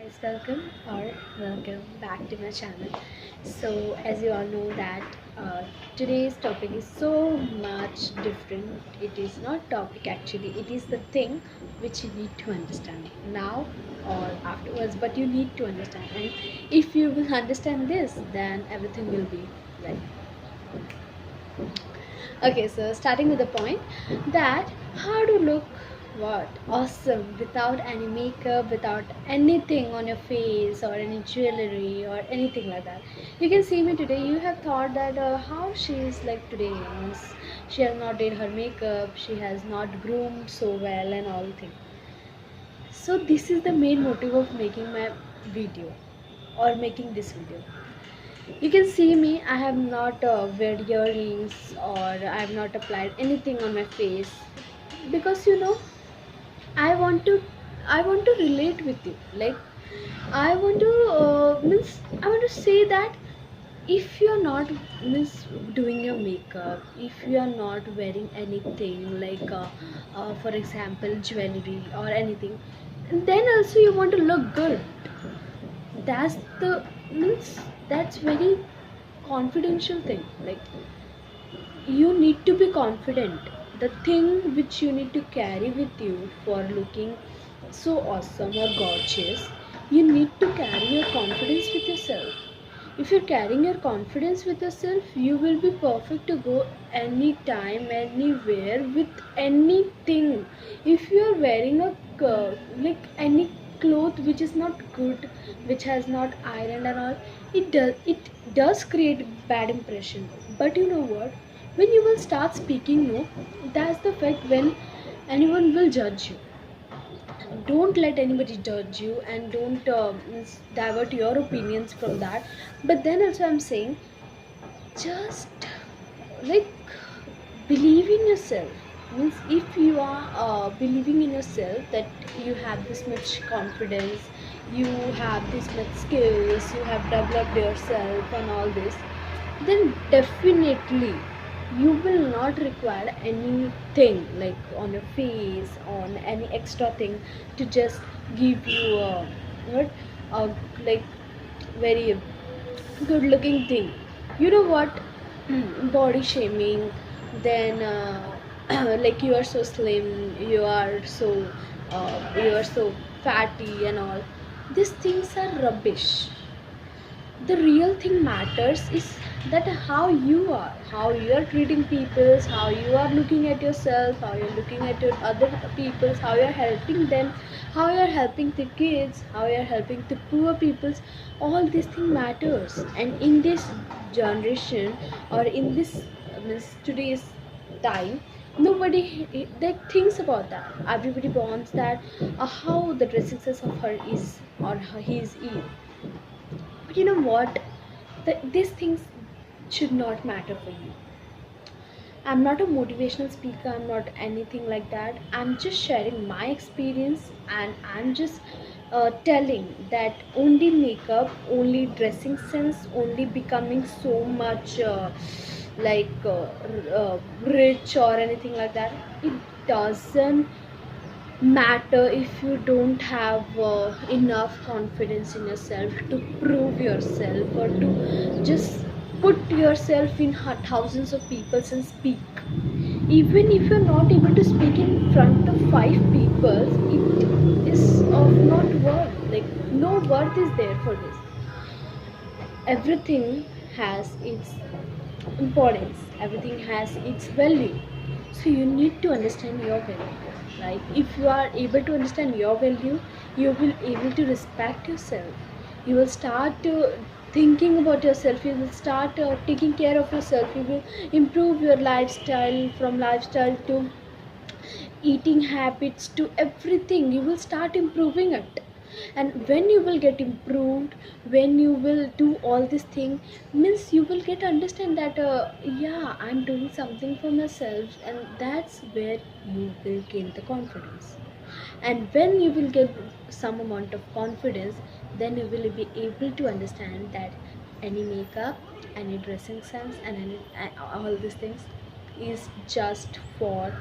guys, welcome back to my channel. So as you all know that today's topic is so much different. It is not topic actually, it is the thing which you need to understand now or afterwards, but you need to understand, and if you will understand this, then everything will be right. Okay, so starting with the point that how to look what awesome without any makeup, without anything on your face or any jewelry or anything like that. You can see me today. You have thought that how she is like today. Means she has not did her makeup, she has not groomed so well and all things. So this is the main motive of making my video or making this video. You can see me, I have not wear earrings or I have not applied anything on my face because I want to I want to relate with you. Like I want to means I want to say that if you are not means doing your makeup, if you are not wearing anything like for example jewelry or anything, then also you want to look good. That's the means that's very confidential thing. Like you need to be confident. The thing which you need to carry with you for looking so awesome or gorgeous, you need to carry your confidence with yourself. If you're carrying your confidence with yourself, you will be perfect to go anytime anywhere with anything. If you are wearing a like any cloth which is not good, which has not iron and all, it does create bad impression. But you know what, when you will start speaking no, that's the fact when anyone will judge you. Don't let anybody judge you and don't divert your opinions from that. But then also I'm saying, just like believe in yourself. Means if you are believing in yourself that you have this much confidence, you have this much skills, you have developed yourself and all this, then definitely you will not require anything like on your face, on any extra thing to just give you a what a like very good looking thing. You know what? Body shaming, then like you are so slim, you are so fatty and all. These things are rubbish. The real thing matters is that how you are treating people, how you are looking at yourself, how you're looking at your other people, how you're helping them, how you're helping the kids, how you're helping the poor peoples. All these thing matters. And in this generation or in this today's time, nobody like thinks about that. Everybody wants that how the dressing sense of her is or his is. But you know what? These things should not matter for you. I'm not a motivational speaker, I'm not anything like that. I'm just sharing my experience, and I'm just telling that only makeup, only dressing sense, only becoming so much like rich or anything like that, it doesn't matter if you don't have enough confidence in yourself to prove yourself or to just put yourself in thousands of people and speak. Even if you're not able to speak in front of five people, it is of not worth. Like no worth is there for this. Everything has its importance, everything has its value. So you need to understand your value. Like if you are able to understand your value, you will able to respect yourself. You will start thinking about yourself, you will start taking care of yourself, you will improve your lifestyle, from lifestyle to eating habits to everything. You will start improving it. And when you will get improved, when you will do all this thing, means you will get understand that yeah, I'm doing something for myself, and that's where you will gain the confidence. And when you will get some amount of confidence, then you will be able to understand that any makeup, any dressing sense, and all these things is just for,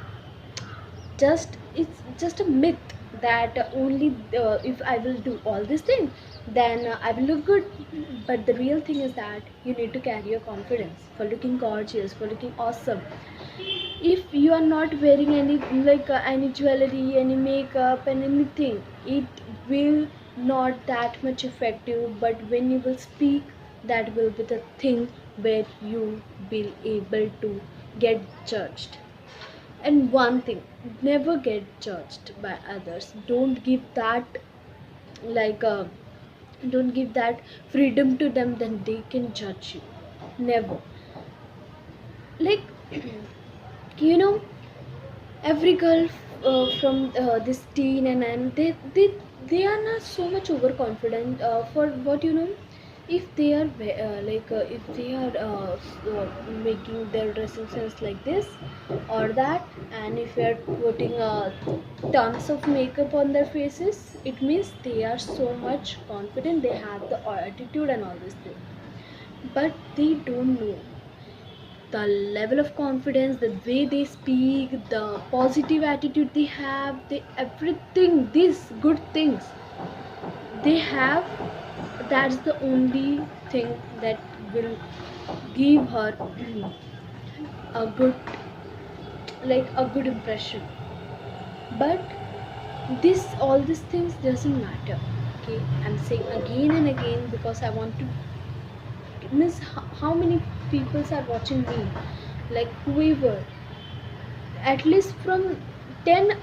just it's just a myth. that only if I will do all these things, then I will look good. But the real thing is that you need to carry your confidence for looking gorgeous, for looking awesome. If you are not wearing any jewelry, any makeup and anything, it will not that much effective. But when you will speak, that will be the thing where you will able to get judged. And one thing, never get judged by others. Don't give that like don't give that freedom to them, then they can judge you. Never. Like you know, every girl from this teen and they are not so much overconfident for what you know. If they are if they are making their dressing sense like this or that, and if you are putting tons of makeup on their faces, it means they are so much confident, they have the attitude and all this thing. But they don't know the level of confidence, the way they speak, the positive attitude they have, they everything, these good things they have. That's the only thing that will give her a good, like a good impression. But this, all these things doesn't matter. Okay, I'm saying again and again because I want to miss how many people are watching me, like whoever, at least from 10,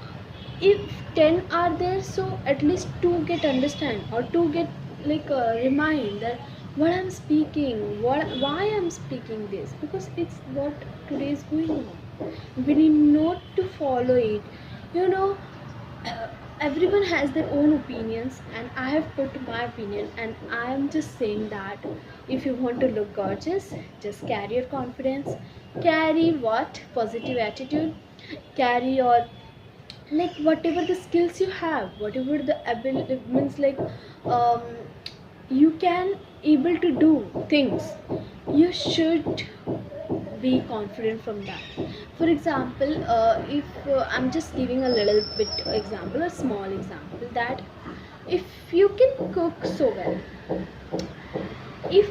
if 10 are there, so at least 2 get understand, or 2 get remind that what I'm speaking, why I'm speaking this, because it's what today is going on. We need not to follow it, you know. uh, Everyone has their own opinions, and I have put my opinion, and I am just saying that if you want to look gorgeous, just carry your confidence, carry what positive attitude, carry your, like whatever the skills you have, whatever the ability means, um, you can able to do things, you should be confident from that. For example, if I'm just giving a little bit example, a small example, that if you can cook so well, if,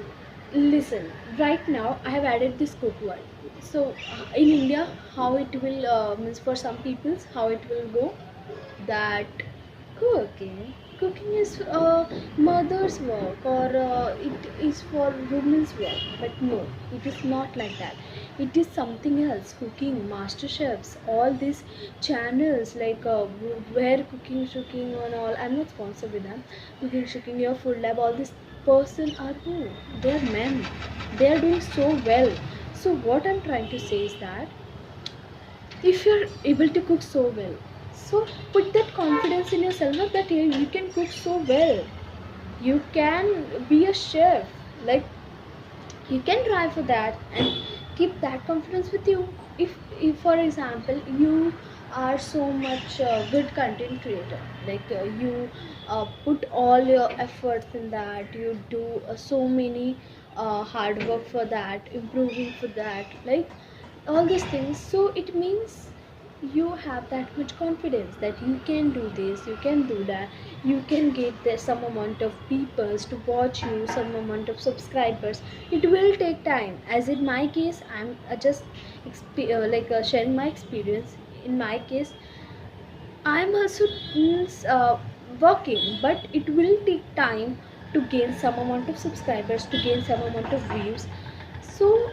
listen, right now I have added this cook word. So in India, how it will means for some peoples, how it will go, that cooking is mother's work, or it is for women's work. But no, it is not like that. It is something else. Cooking, master chefs, all these channels, where cooking and all, I'm not sponsored with them. Cooking your food lab, all these person are who, they are men, they are doing so well. So what I'm trying to say is that if you're able to cook so well, so put that confidence in yourself, not that you can cook so well, you can be a chef, like you can try for that and keep that confidence with you. If for example you are so much good content creator, you put all your efforts in that, you do so many hard work for that, improving for that, like all these things, so it means you have that much confidence that you can do this, you can do that, you can get there some amount of people to watch you, some amount of subscribers. It will take time. As in my case, I'm just sharing my experience. In my case, I'm also working, but it will take time to gain some amount of subscribers, to gain some amount of views. So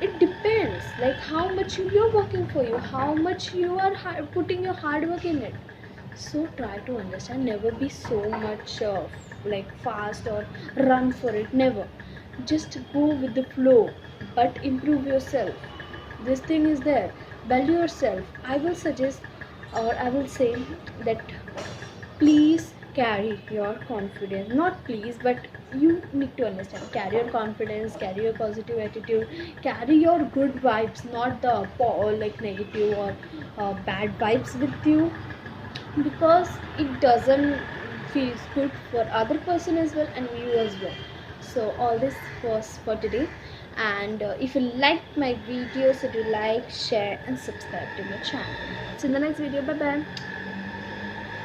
it depends, like how much you're working for, you how much you are putting your hard work in it. So try to understand, never be so much fast or run for it, never. Just go with the flow, but improve yourself. This thing is there, value yourself. I will suggest, or I will say that please carry your confidence, not please, but you need to understand, carry your confidence, carry your positive attitude, carry your good vibes, not the negative or bad vibes with you, because it doesn't feel good for other person as well and you as well. So all this was for today, and if you liked my video, so do like, share and subscribe to my channel. See you in the next video. Bye bye.